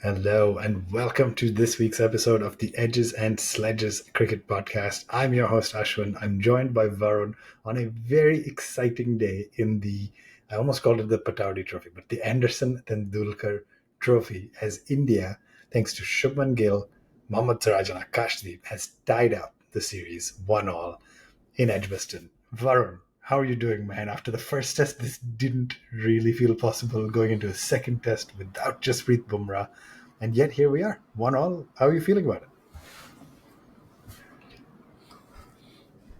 Hello and welcome to this week's episode of the Edges and Sledges Cricket Podcast. I'm your host Ashwin. I'm joined by Varun on a very exciting day in I almost called it the Pataudi Trophy, but the Anderson Tendulkar Trophy, as India, thanks to Shubman Gill, Mohammad Siraj and Akash Deep, has tied up the series 1-all in Edgbaston. Varun, how are you doing, man? After the first test, this didn't really feel possible going into a second test without Jasprit Bumrah. And yet here we are, 1-all. How are you feeling about it?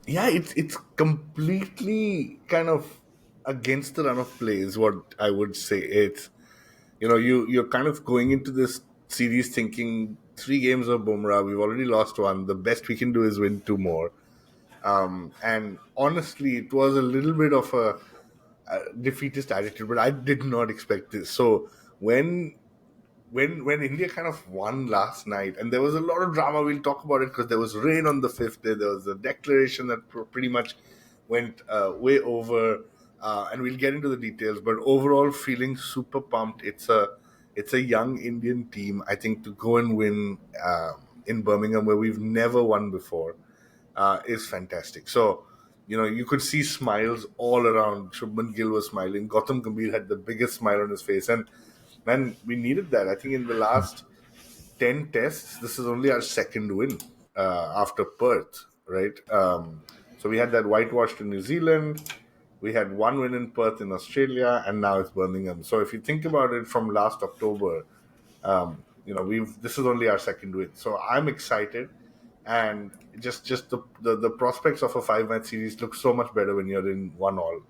Yeah, it's completely kind of against the run of play is what I would say. It's you're kind of going into this series thinking 3 games of Bumrah, we've already lost one. The best we can do is win two more. And honestly, it was a little bit of a defeatist attitude, but I did not expect this. So when when India kind of won last night, and there was a lot of drama. We'll talk about it because there was rain on the fifth day. There was a declaration that pretty much went way over, and we'll get into the details. But overall, feeling super pumped. It's a young Indian team. I think to go and win in Birmingham, where we've never won before, is fantastic. So. You could see smiles all around. Shubman Gill was smiling. Gautam Gambhir had the biggest smile on his face. And man, we needed that. I think in the last 10 tests, this is only our second win after Perth, right? So we had that whitewash to New Zealand. We had one win in Perth in Australia, and now it's Birmingham. So if you think about it from last October, we've this is only our second win. So I'm excited, and just the prospects of a 5-match series look so much better when you're in 1-all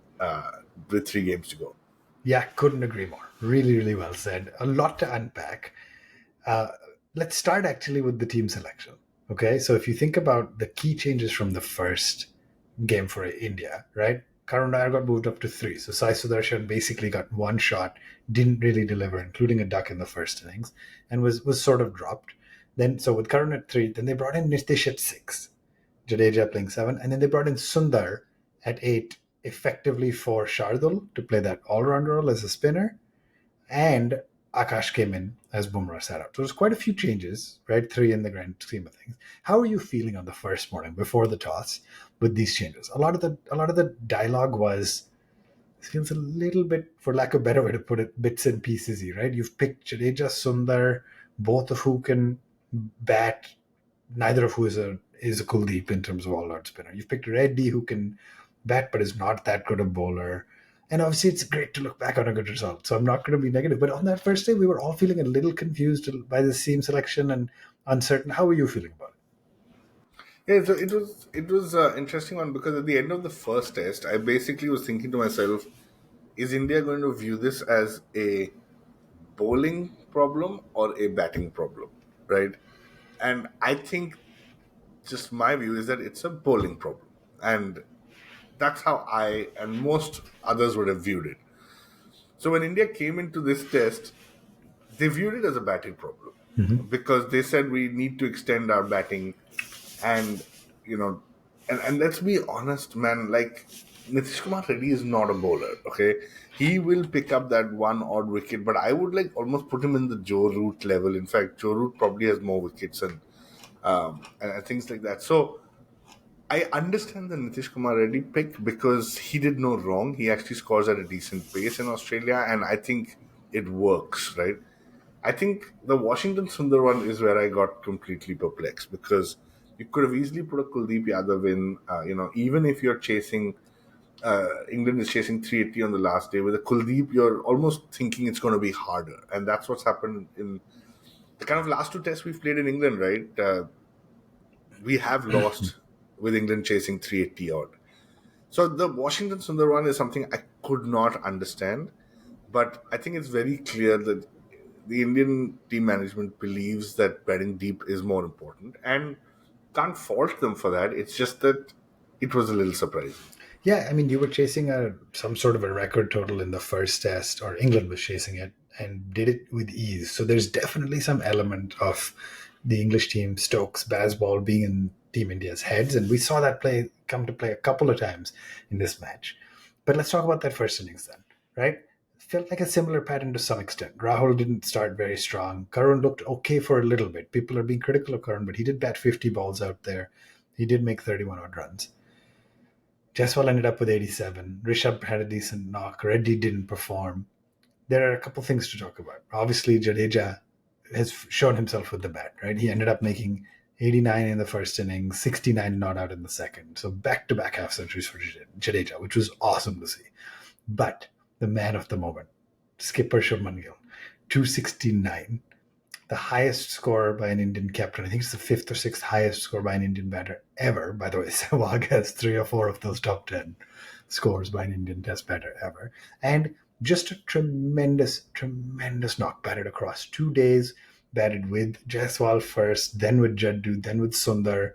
with 3 games to go. Yeah, couldn't agree more. Really, really well said. A lot to unpack. Uh, let's start actually with the team selection. Okay, so if you think about the key changes from the first game for India, right? Karun Nair got moved up to 3. So Sai Sudarshan basically got one shot, didn't really deliver, including a duck in the first innings, and was sort of dropped. Then so with Karun at 3, then they brought in Nitish at 6, Jadeja playing 7, and then they brought in Sundar at 8, effectively for Shardul to play that all-round role as a spinner, and Akash came in as Bumrah sat out. So there's quite a few changes, right? 3 in the grand scheme of things. How are you feeling on the first morning before the toss with these changes? A lot of the dialogue was, it feels a little bit, for lack of a better way to put it, bits and pieces, right? You've picked Jadeja, Sundar, both of who can bat, neither of who is a Kuldeep in terms of all-round spinner. You've picked Reddy, who can bat but is not that good a bowler. And obviously, it's great to look back on a good result. So I'm not going to be negative. But on that first day, we were all feeling a little confused by the team selection and uncertain. How were you feeling about it? Yeah, so it was interesting one because at the end of the first test, I basically was thinking to myself, is India going to view this as a bowling problem or a batting problem, right? And I think just my view is that it's a bowling problem, and that's how I and most others would have viewed it. So when India came into this test, they viewed it as a batting problem because they said we need to extend our batting and you know and let's be honest, man, like Nitish Kumar Reddy is not a bowler, okay? He will pick up that one odd wicket, but I would like almost put him in the Joe Root level. In fact, Joe Root probably has more wickets and things like that. So I understand the Nitish Kumar Reddy pick because he did no wrong. He actually scores at a decent pace in Australia, and I think it works, right? I think the Washington Sundar one is where I got completely perplexed because you could have easily put a Kuldeep Yadav in. Even if you're chasing, England is chasing 380 on the last day with a Kuldeep, you're almost thinking it's going to be harder, and that's what's happened in the kind of last 2 tests we've played in England, right? We have lost with England chasing 380 odd. So the Washington Sundar one is something I could not understand, but I think it's very clear that the Indian team management believes that batting deep is more important, and can't fault them for that. It's just that it was a little surprising. Yeah, I mean, you were chasing some sort of a record total in the first test, or England was chasing it and did it with ease. So there's definitely some element of the English team, Stokes, Bazball being in Team India's heads, and we saw that play come to play a couple of times in this match. But let's talk about that first innings then, right? felt like a similar pattern to some extent. Rahul didn't start very strong. Karun looked okay for a little bit. People are being critical of Karun, but he did bat 50 balls out there. He did make 31 odd runs. Jaiswal ended up with 87. Rishabh had a decent knock. Reddy didn't perform. There are a couple things to talk about. Obviously, Jadeja has shown himself with the bat, right? He ended up making 89 in the first inning, 69 not out in the second. So back-to-back half centuries for Jadeja, which was awesome to see. But the man of the moment, skipper Shubman Gill, 269, the highest score by an Indian captain. I think it's the fifth or sixth highest score by an Indian batter ever. By the way, Sehwag has 3 or 4 of those top 10 scores by an Indian test batter ever. And just a tremendous, tremendous knock. Batted across 2 days, batted with Jaiswal first, then with Jaddu, then with Sundar.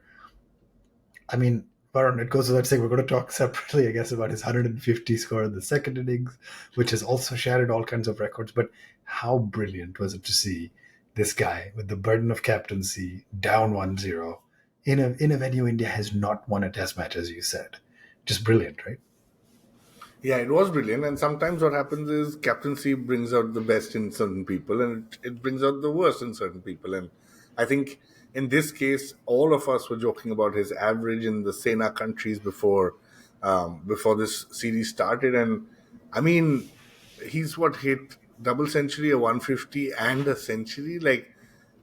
I mean, Varun, it goes without saying, we're going to talk separately, I guess, about his 150 score in the second innings, which has also shattered all kinds of records. But how brilliant was it to see this guy with the burden of captaincy down 1-0 in a venue India has not won a test match, as you said. Just brilliant, right? Yeah, it was brilliant. And sometimes what happens is captaincy brings out the best in certain people, and it brings out the worst in certain people. And I think in this case, all of us were joking about his average in the Sena countries before this series started. And I mean, he's what hit double century, a 150, and a century. Like,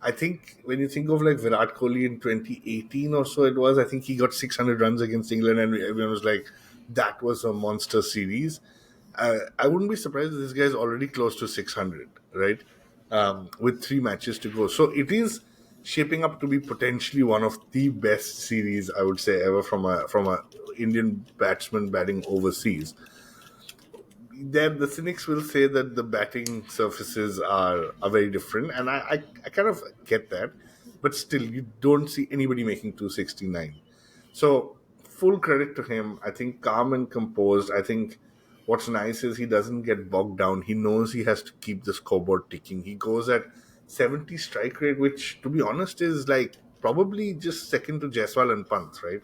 I think when you think of like Virat Kohli in 2018 or so, it was, I think he got 600 runs against England, and everyone was like, that was a monster series. I wouldn't be surprised if this guy's already close to 600, right? With 3 matches to go. So it is shaping up to be potentially one of the best series, I would say, ever from a Indian batsman batting overseas. Then the cynics will say that the batting surfaces are very different, and I kind of get that, but still, you don't see anybody making 269. So full credit to him. I think calm and composed. I think what's nice is he doesn't get bogged down. He knows he has to keep the scoreboard ticking. He goes at 70 strike rate, which to be honest is like probably just second to Jaiswal and Pant, right?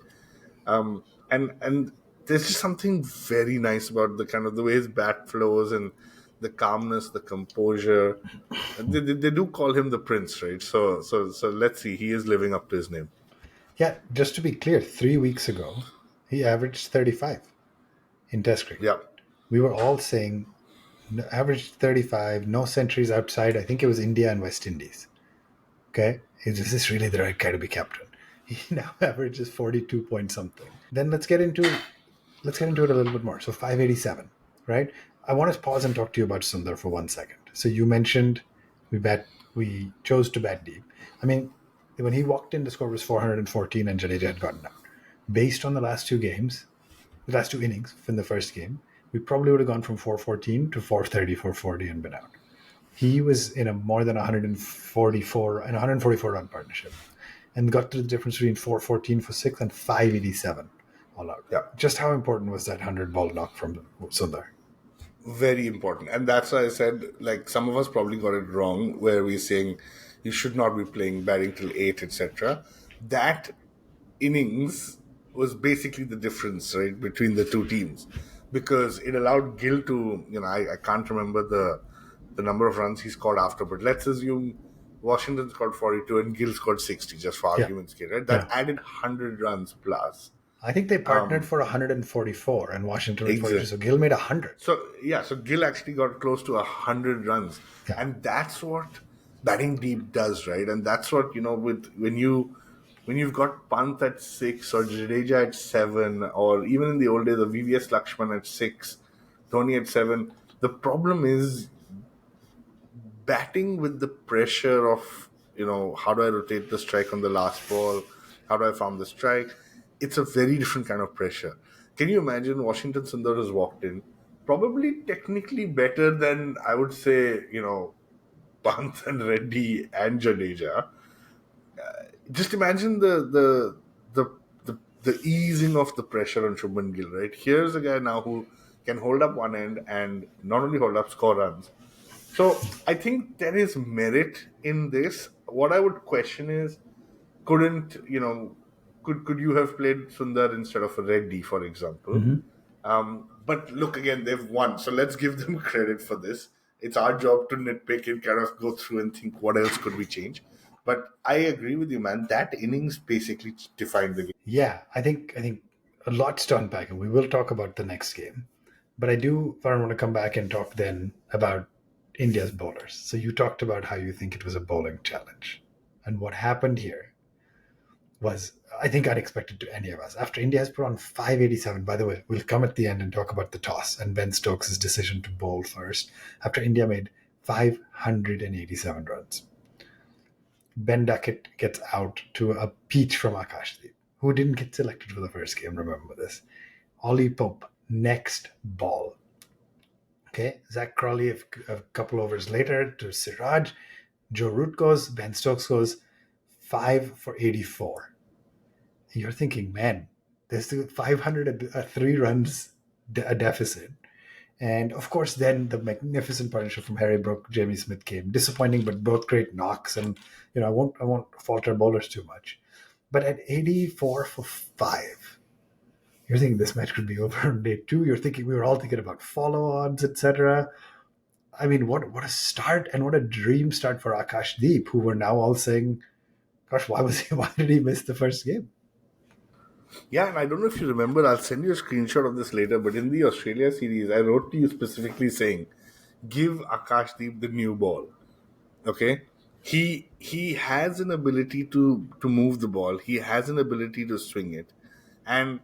And there's just something very nice about the kind of the way his bat flows and the calmness, the composure. They do call him the prince, right? So let's see, he is living up to his name. Yeah, just to be clear, 3 weeks ago, he averaged 35 in Test cricket. Yeah. We were all saying averaged 35, no centuries outside. I think it was India and West Indies. Okay, is this really the right guy to be captain? He now averages 42 point something. Then let's get into it a little bit more. So 587, right? I want to pause and talk to you about Sundar for 1 second. So you mentioned we chose to bat deep. I mean, when he walked in, the score was 414 and Jadeja had gotten out. Based on the last two games, the last two innings from the first game, we probably would have gone from 414 to 430, 440 and been out. He was in a more than 144 run partnership and got to the difference between 414 for six and 587 all out. Yeah. Just how important was that 100 ball knock from Sundar? Very important. And that's why I said, like, some of us probably got it wrong, where we're saying you should not be playing batting till 8, etc. That innings was basically the difference, right, between the two teams, because it allowed Gill to, I can't remember the number of runs he scored after, but let's assume Washington scored 42 and Gill scored 60, just for argument's sake, right? That added 100 runs plus. I think they partnered for 144 and Washington with 42. Exactly. So Gill made 100. So Gill actually got close to 100 runs. Yeah. And that's what batting deep does, right? And that's what, when you've got Pant at 6 or Jadeja at 7, or even in the old days, the VVS Lakshman at 6, Dhoni at 7, the problem is batting with the pressure of, how do I rotate the strike on the last ball? How do I farm the strike? It's a very different kind of pressure. Can you imagine Washington Sundar has walked in, probably technically better than, I would say, Pant and Reddy and Jadeja. Just imagine the easing of the pressure on Shubman Gill, right? Here's a guy now who can hold up one end and not only hold up, score runs. So I think there is merit in this. What I would question is, could you have played Sundar instead of Reddy, for example? Mm-hmm. But look, again, they've won, so let's give them credit for this. It's our job to nitpick and kind of go through and think what else could we change. But I agree with you, man. That innings basically defined the game. Yeah, I think a lot's to unpack, and we will talk about the next game. But I do, Varun, want to come back and talk then about India's bowlers. So you talked about how you think it was a bowling challenge, and what happened here was, I think, unexpected to any of us. After India has put on 587, by the way, we'll come at the end and talk about the toss and Ben Stokes' decision to bowl first. After India made 587 runs, Ben Duckett gets out to a peach from Akash Deep, who didn't get selected for the first game, remember this. Ollie Pope, next ball. Okay, Zach Crawley a couple overs later to Siraj. Joe Root goes, Ben Stokes goes 5 for 84. You're thinking, man, there's 503 runs a deficit. And of course, then the magnificent partnership from Harry Brook, Jamie Smith came. Disappointing, but both great knocks. And I won't falter bowlers too much. But at 84 for 5, you're thinking this match could be over on day 2. You're thinking we were all thinking about follow-ons, etc. I mean, what a start and what a dream start for Akash Deep, who were now all saying, "Gosh, why did he miss the first game?" Yeah, and I don't know if you remember, I'll send you a screenshot of this later, but in the Australia series, I wrote to you specifically saying, give Akash Deep the new ball. Okay? He has an ability to move the ball. He has an ability to swing it. And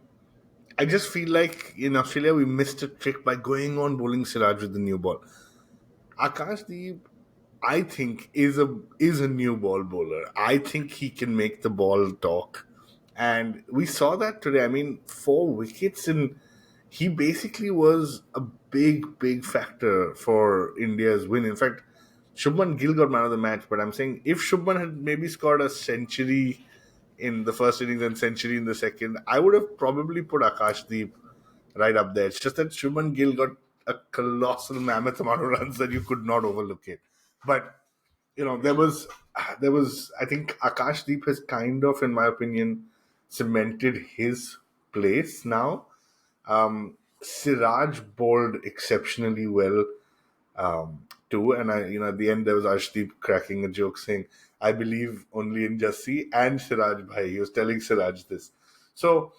I just feel like in Australia we missed a trick by going on bowling Siraj with the new ball. Akash Deep, I think, is a new ball bowler. I think he can make the ball talk, and we saw that today. I mean, 4 wickets, and he basically was a big factor for India's win. In fact, Shubman Gill got man of the match, but I'm saying if Shubman had maybe scored a century in the first innings and century in the second, I would have probably put Akash Deep right up there. It's just that Shubman Gill got a colossal mammoth amount of runs that you could not overlook it. But there was I think Akash Deep has kind of, in my opinion, cemented his place now. Siraj bowled exceptionally well too. And at the end there was Arshdeep cracking a joke saying, "I believe only in Jassi and Siraj Bhai." He was telling Siraj this. So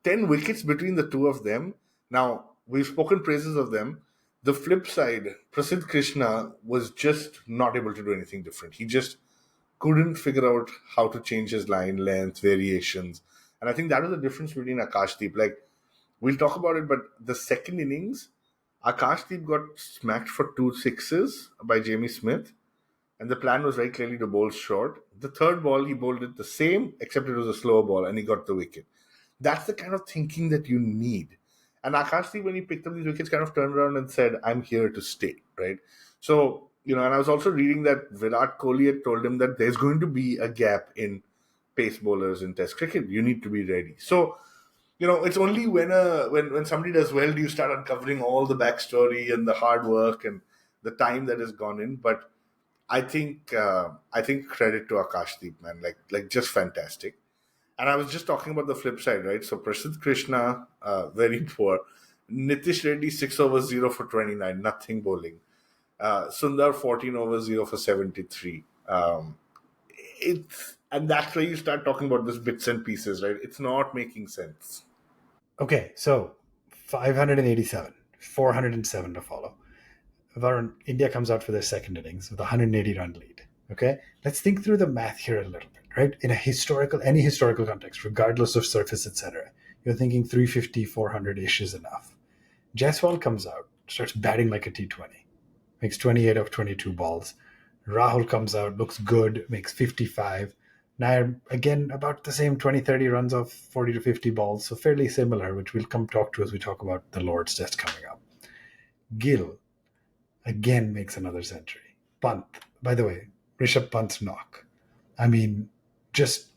10 wickets between the two of them. Now we've spoken praises of them. The flip side, Prasidh Krishna was just not able to do anything different. He just couldn't figure out how to change his line length, variations. And I think that was the difference between Akashdeep. Like, we'll talk about it, but the second innings, Akashdeep got smacked for 2 sixes by Jamie Smith, and the plan was very clearly to bowl short. The third ball, he bowled it the same, except it was a slower ball, and he got the wicket. That's the kind of thinking that you need. And Akashdeep, when he picked up these wickets, kind of turned around and said, "I'm here to stay," right? So, and I was also reading that Virat Kohli had told him that there's going to be a gap in pace bowlers in Test cricket. You need to be ready. So, it's only when somebody does well do you start uncovering all the backstory and the hard work and the time that has gone in. But I think credit to Akashdeep, man, like just fantastic. And I was just talking about the flip side, right? So Prasidh Krishna, very poor. Nitish Reddy 6 overs 0 for 29, nothing bowling. Sundar 14 overs 0 for 73. And that's where you start talking about this bits and pieces, right? It's not making sense. Okay, so 587, 407 to follow. Varun, India comes out for their second innings with a 180 run lead. Okay, let's think through the math here a little bit, right? In any historical context, regardless of surface, etc., you're thinking 350, 400 ish is enough. Jaiswal comes out, starts batting like a T20, makes 28 of 22 balls. Rahul comes out, looks good, makes 55. Nair, again, about the same 20, 30 runs off 40 to 50 balls, so fairly similar, which we'll come talk to as we talk about the Lord's Test coming up. Gill, again, makes another century. Pant, by the way, Rishabh Pant's knock. I mean, just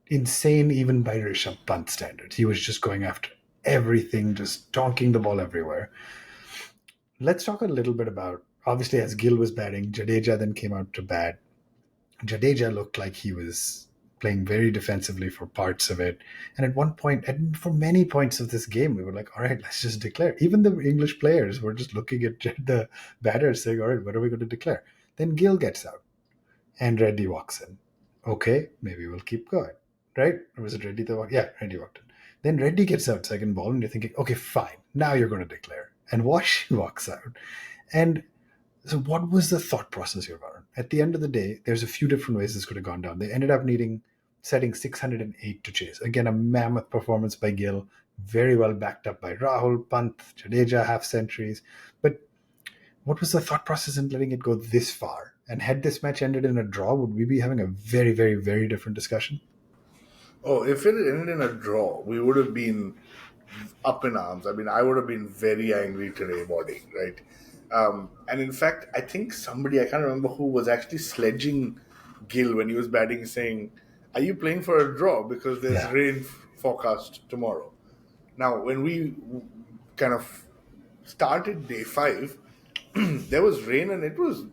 insane even by Rishabh Pant standards. He was just going after everything, just donking the ball everywhere. Let's talk a little bit about, obviously, as Gill was batting, Jadeja then came out to bat. Jadeja looked like he was playing very defensively for parts of it. And at one point, and for many points of this game, we were like, all right, let's just declare. Even the English players were just looking at the batters saying, all right, what are we going to declare? Then Gill gets out and Reddy walks in. Okay, maybe we'll keep going. Right? Or was it Reddy that walked? Yeah, Reddy walked in. Then Reddy gets out second ball, and you're thinking, okay, fine, now you're going to declare. And Wash walks out. And so, what was the thought process here, Varun? At the end of the day, there's a few different ways this could have gone down. They ended up setting 608 to chase. Again, a mammoth performance by Gill, very well backed up by Rahul, Pant, Jadeja, half centuries. But what was the thought process in letting it go this far? And had this match ended in a draw, would we be having a very, very, very different discussion? Oh, if it had ended in a draw, we would have been up in arms. I mean, I would have been very angry today morning, right? And in fact, I think somebody, I can't remember who, was actually sledging Gill when he was batting, saying, "Are you playing for a draw? Because there's Yeah. rain forecast tomorrow." Now, when we kind of started day five, there was rain and it was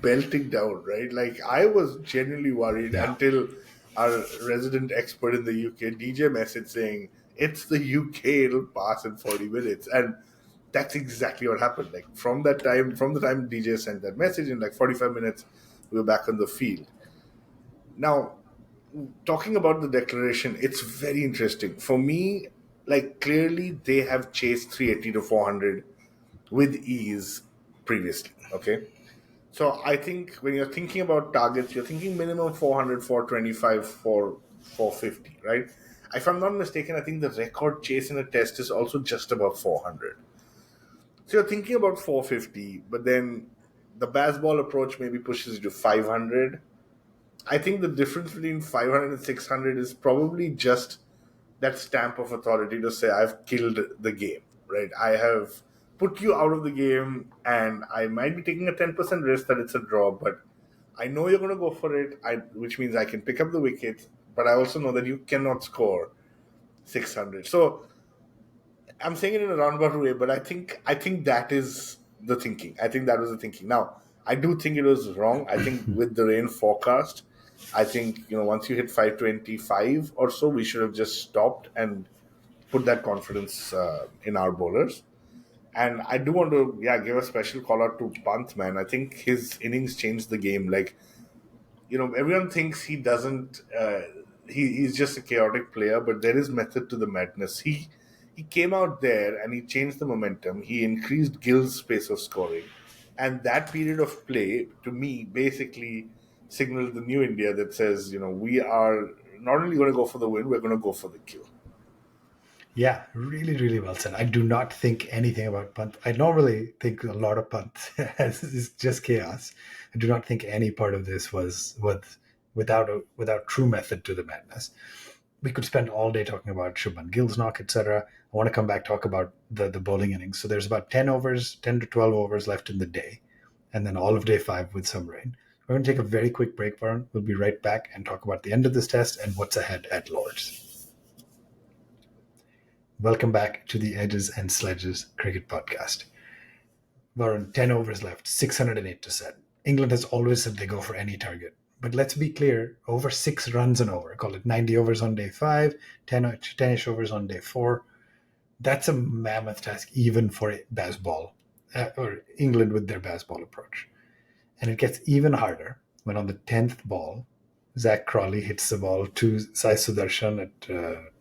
belting down, right? Like, I was genuinely worried Yeah. until our resident expert in the UK, DJ, messaged saying, "It's the UK, it'll pass in 40 minutes." And that's exactly what happened. Like, from the time DJ sent that message, in like 45 minutes, we were back on the field. Now, talking about the declaration, it's very interesting. For me, like, clearly they have chased 380 to 400 with ease previously, okay? So I think when you're thinking about targets, you're thinking minimum 400, 425, 450, right? If I'm not mistaken, I think the record chase in a test is also just above 400. So you're thinking about 450, but then the baseball approach maybe pushes you to 500. I think the difference between 500 and 600 is probably just that stamp of authority to say, "I've killed the game," right? I have put you out of the game, and I might be taking a 10% risk that it's a draw, but I know you're going to go for it, which means I can pick up the wickets, but I also know that you cannot score 600. So I'm saying it in a roundabout way, but I think that is the thinking. I think that was the thinking. Now, I do think it was wrong. I think with the rain forecast, I think, once you hit 525 or so, we should have just stopped and put that confidence in our bowlers. And I do want to, give a special call out to Pant, man. I think his innings changed the game. Like, everyone thinks he doesn't. He's just a chaotic player, but there is method to the madness. He came out there and he changed the momentum. He increased Gill's pace of scoring, and that period of play, to me, basically signaled the new India that says, we are not only going to go for the win, we're going to go for the kill. Yeah, really, really well said. I do not think anything about punt. I normally think a lot of punt is just chaos. I do not think any part of this was without true method to the madness. We could spend all day talking about Shubman Gill's knock, etc. I want to come back talk about the bowling innings. So there's about 10 to 12 overs left in the day, and then all of day five with some rain. We're going to take a very quick break, Varun. We'll be right back and talk about the end of this test and what's ahead at Lords. Welcome back to the Edges and Sledges Cricket Podcast. Varun, 10 overs left, 608 to set. England has always said they go for any target. But let's be clear, over 6 runs an over, call it 90 overs on day 5, 10-ish overs on day 4. That's a mammoth task even for baseball, or England with their baseball approach. And it gets even harder when on the 10th ball, Zach Crawley hits the ball to Sai Sudarshan at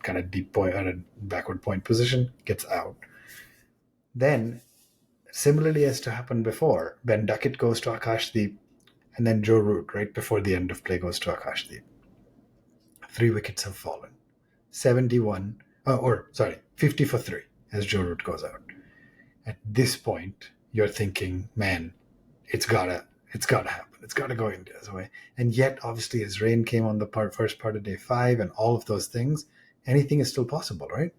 kind of deep point, at a backward point position, gets out. Then, similarly as to happen before, Ben Duckett goes to Akash Deep, and then Joe Root, right before the end of play, goes to Akash Deep. 3 wickets have fallen. 50 for 3 as Joe Root goes out. At this point, you're thinking, man, it's gotta happen. It's gotta go India's way. And yet, obviously, as rain came on the first part of day 5 and all of those things, anything is still possible, right?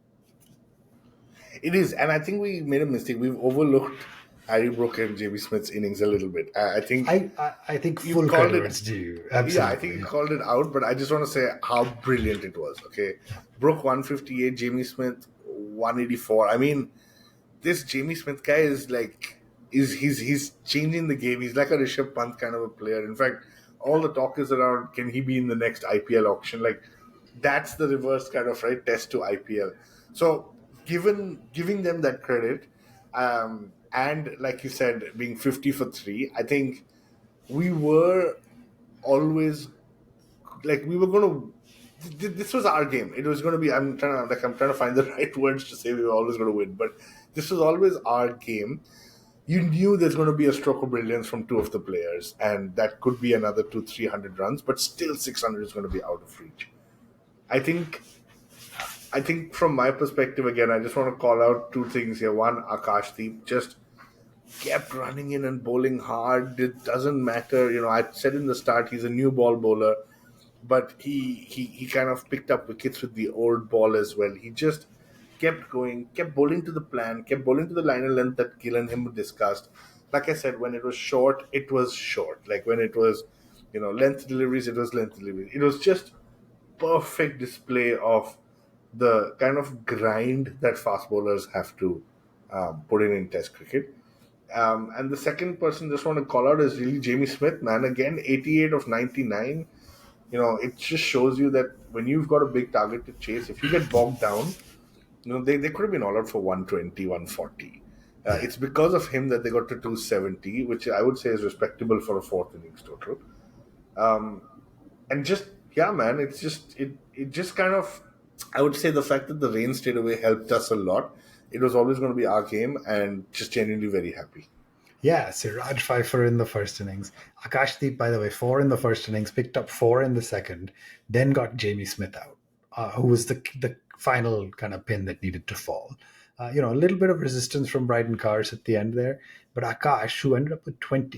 It is, and I think we made a mistake. We've overlooked Harry Brook and JB Smith's innings a little bit. I think I think you full called credit it. is due. Yeah, I Absolutely. think you called it out, but I just want to say how brilliant it was. Okay, Brook 158, Jamie Smith 184. I mean, this Jamie Smith guy is like he's changing the game. He's like a Rishabh Pant kind of a player. In fact, all the talk is around, can he be in the next IPL auction? Like, that's the reverse kind of right test to IPL. So giving them that credit, and like you said, being 50 for three, I think we were always like we were going to. This was our game. It was going to be. I'm trying to find the right words to say we were always going to win, but this was always our game. You knew there's going to be a stroke of brilliance from two of the players, and that could be another 300 runs, but still 600 is going to be out of reach. I think I think from my perspective, again, I just want to call out two things here. One, Akash Deep just kept running in and bowling hard. It doesn't matter. I said in the start he's a new ball bowler, but he kind of picked up wickets with the old ball as well. He just kept going, kept bowling to the plan, kept bowling to the liner length that Gill and him discussed. Like I said, when it was short, it was short. Like when it was, length deliveries, it was length deliveries. It was just perfect display of the kind of grind that fast bowlers have to put in Test cricket. And the second person just want to call out is really Jamie Smith, man. Again, 88 of 99. It just shows you that when you've got a big target to chase, if you get bogged down, they could have been all out for 120, 140. It's because of him that they got to 270, which I would say is respectable for a fourth innings total. And just, yeah, man, it just kind of, I would say the fact that the rain stayed away helped us a lot. It was always going to be our game, and just genuinely very happy. Yeah, Siraj Pfeiffer in the first innings. Akash Deep, by the way, four in the first innings, picked up four in the second, then got Jamie Smith out, who was the final kind of pin that needed to fall. A little bit of resistance from Bryden Cars at the end there, but Akash, who ended up with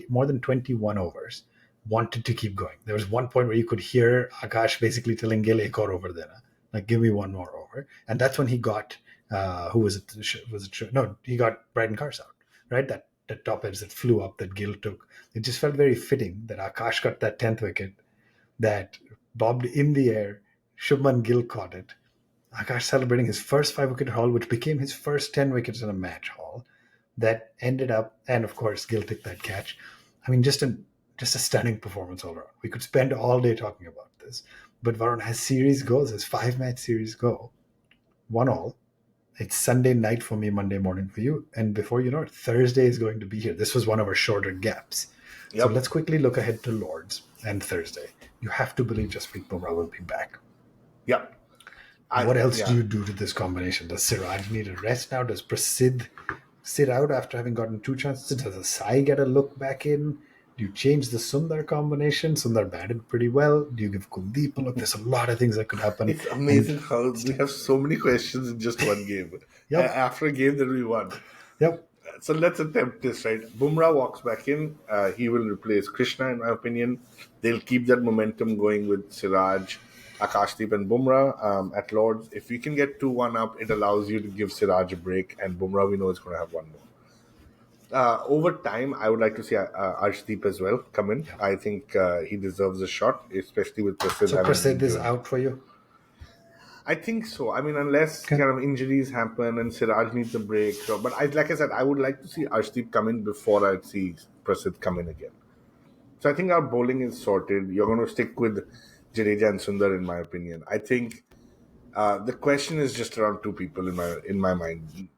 more than 21 overs, wanted to keep going. There was one point where you could hear Akash basically telling Gill, "Ek aur over dena," like give me one more over, and that's when he got who was it? No, he got Bryden Cars out, right? That top edge that flew up that Gill took. It just felt very fitting that Akash got that 10th wicket, that bobbed in the air. Shubman Gill caught it. Akash celebrating his first 5 wicket haul, which became his first 10 wickets in a match haul. That ended up, and of course, Gill took that catch. I mean, just a stunning performance all around. We could spend all day talking about this. But Varun, as series goes, as 5-match series go, 1-1. It's Sunday night for me, Monday morning for you. And before you know it, Thursday is going to be here. This was one of our shorter gaps. So Yep. let's quickly look ahead to Lords and Thursday. You have to believe Jasprit Bumrah will be back. Yep. What else do Yeah. you do to this combination? Does Siraj need a rest now? Does Prasidh sit out after having gotten two chances? Does Asai get a look back in? Do you change the Sundar combination? Sundar batted pretty well. Do you give Kuldeep a look? There's a lot of things that could happen. It's amazing how we have so many questions in just one game. Yep. After a game that we won. Yep. So let's attempt this, right? Bumrah walks back in. He will replace Krishna, in my opinion. They'll keep that momentum going with Siraj, Akashdeep, and Bumrah at Lords. If we can get 2-1 up, it allows you to give Siraj a break, and Bumrah, we know, is going to have one more. Over time, I would like to see Arshdeep as well come in. Yeah. I think he deserves a shot, especially with Prasidh So having Prasidh been is doing. out for you? I think so. I mean, unless Okay. kind of injuries happen and Siraj needs a break. So, but like I said, I would like to see Arshdeep come in before I see Prasidh come in again. So I think our bowling is sorted. You're going to stick with Jadeja and Sundar, in my opinion. I think the question is just around two people in my mind,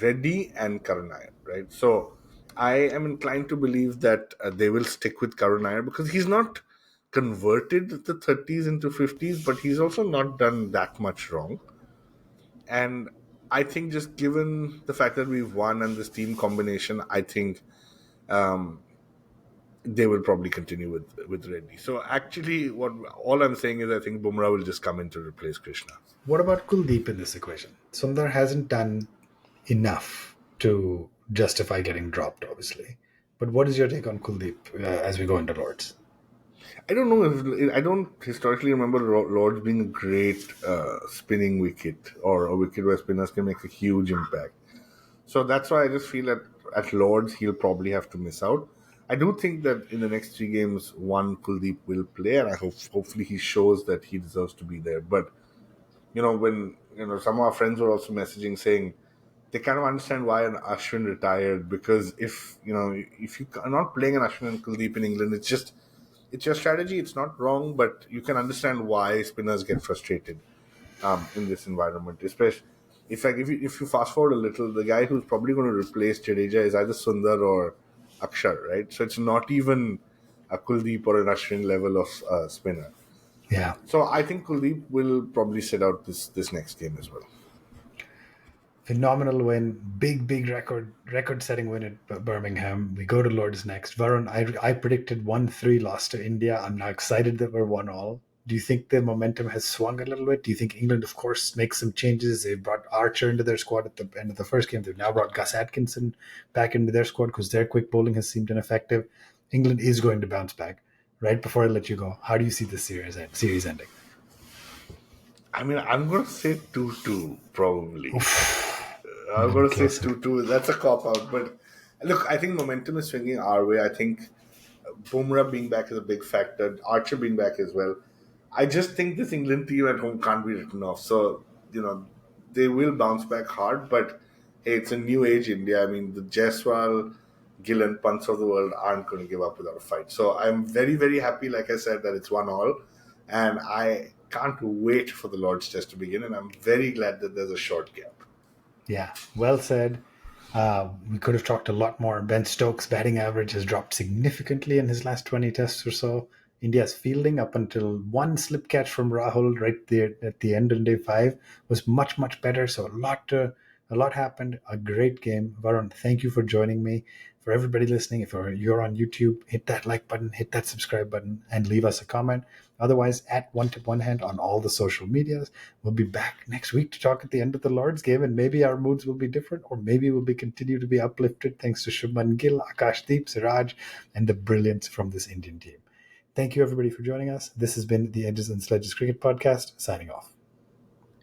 Reddy and Karun Nair, right? So I am inclined to believe that they will stick with Karun Nair because he's not converted the 30s into 50s, but he's also not done that much wrong. And I think just given the fact that we've won and this team combination, I think they will probably continue with Reddy. So actually, what all I'm saying is I think Bumrah will just come in to replace Krishna. What about Kuldeep in this equation? Sundar hasn't done enough to justify getting dropped, obviously. But what is your take on Kuldeep as we go into Lords? I don't know if I don't historically remember Lords being a great spinning wicket or a wicket where spinners can make a huge impact. So that's why I just feel that at Lords he'll probably have to miss out. I do think that in the next three games, one Kuldeep will play, and I hopefully he shows that he deserves to be there. But when some of our friends were also messaging saying they kind of understand why an Ashwin retired because if you are not playing an Ashwin and Kuldeep in England, it's your strategy. It's not wrong, but you can understand why spinners get frustrated in this environment. Especially if you fast forward a little, the guy who's probably going to replace Jadeja is either Sundar or Akshar, right? So it's not even a Kuldeep or an Ashwin level of spinner. Yeah. So I think Kuldeep will probably sit out this next game as well. Phenomenal win, big record setting win at Birmingham. We go to Lords next. Varun, I predicted 1-3 loss to India. I'm now excited that we're 1-all. Do you think the momentum has swung a little bit? Do you think England, of course, makes some changes? They brought Archer into their squad at the end of the first game. They've now brought Gus Atkinson back into their squad because their quick bowling has seemed ineffective. England is going to bounce back. Right before I let you go, how do you see this series ending? I mean, I'm going to say 2-2, probably. I'm Even going to say closer. 2-2. That's a cop out. But look, I think momentum is swinging our way. I think Bumrah being back is a big factor. Archer being back as well. I just think this England team at home can't be written off. So, they will bounce back hard. But hey, it's a new age India. I mean, the Jaiswal, Gill and Punts of the world aren't going to give up without a fight. So I'm very, very happy, like I said, that it's 1-all. And I can't wait for the Lord's Test to begin. And I'm very glad that there's a short gap. Yeah, well said. We could have talked a lot more. Ben Stokes' batting average has dropped significantly in his last 20 tests or so. India's fielding, up until one slip catch from Rahul right there at the end of day 5, was much better. So a lot happened. A great game. Varun, thank you for joining me. For everybody listening, if you're on YouTube, hit that like button, hit that subscribe button, and leave us a comment. Otherwise, at One Tip One Hand on all the social medias. We'll be back next week to talk at the end of the Lord's game, and maybe our moods will be different, or maybe we'll be continue to be uplifted thanks to Shubman Gill, Akash Deep, Siraj, and the brilliance from this Indian team. Thank you, everybody, for joining us. This has been the Edges and Sledges Cricket Podcast, signing off.